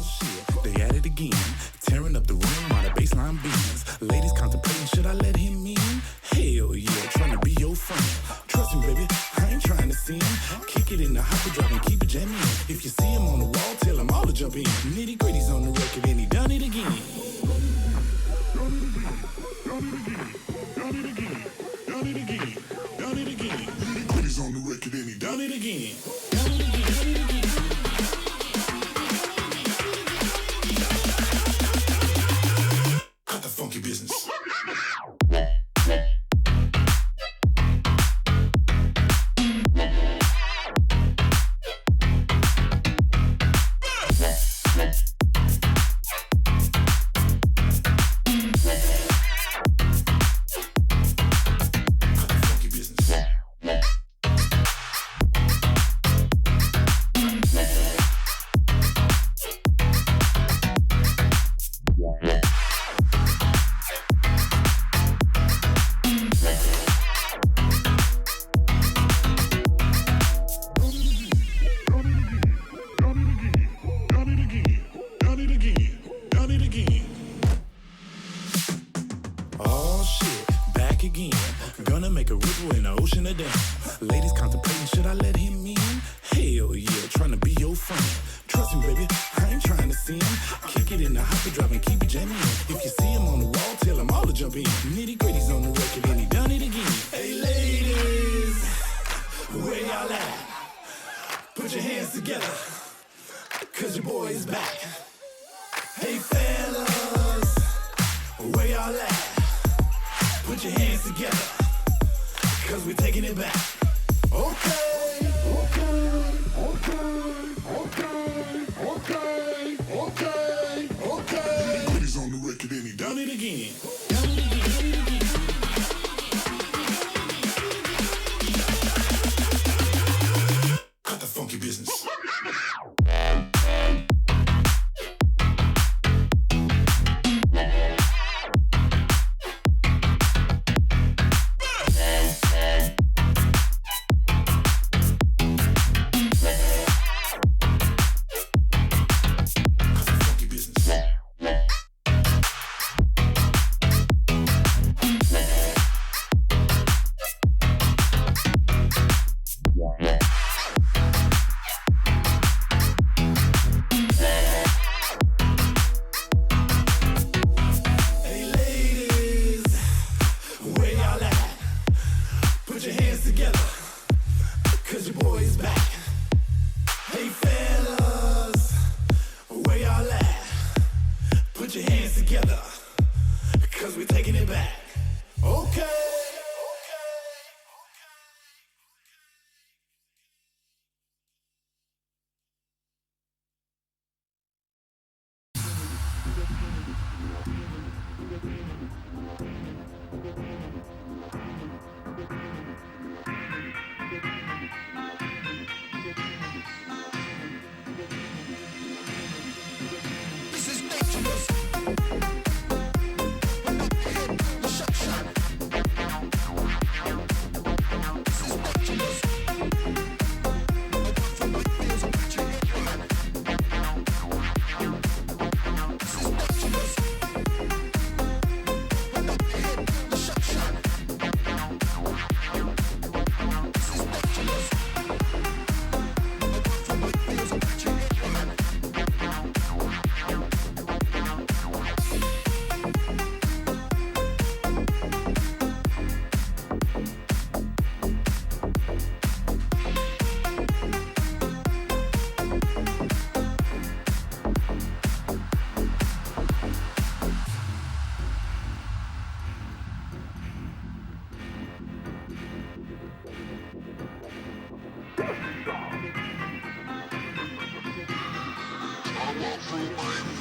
shit, they at it again. Tearing up the room while the baseline beams. Ladies contemplating, should I let him in? Hell yeah, trying to be your friend. Trust me, baby, I ain't trying to sin. Kick it in the hopper drive and keep it jamming. If you see him on the wall, tell him all to jump in. Nitty gritty's on the record and he done it again. Done it again. Done it again. Done it again. Nitty gritty's on the record and he done it again. Done it again. Done it again. Cut the funky business. Gonna make a ripple in the ocean of damn. Ladies contemplating, should I let him in? Hell yeah, trying to be your friend. Trust me, baby, I ain't trying to sin. Kick it in the hopper drive and keep it jamming. If you see him on the wall, tell him all to jump in. Nitty gritty's on the record and he done it again. Hey ladies, where y'all at? Put your hands together, cause your boy is back. Hey fellas, where y'all at? Put your hands together, cause we're taking it back. Okay, okay, okay, okay, okay, okay, okay. He's on the record and he done it again. Done it again, done it again. Cut the funky business. Together, cause your boy is back. Hey fellas, where y'all at? Put your hands together, cause we're taking it back. Okay. This is dangerous. I walk through life.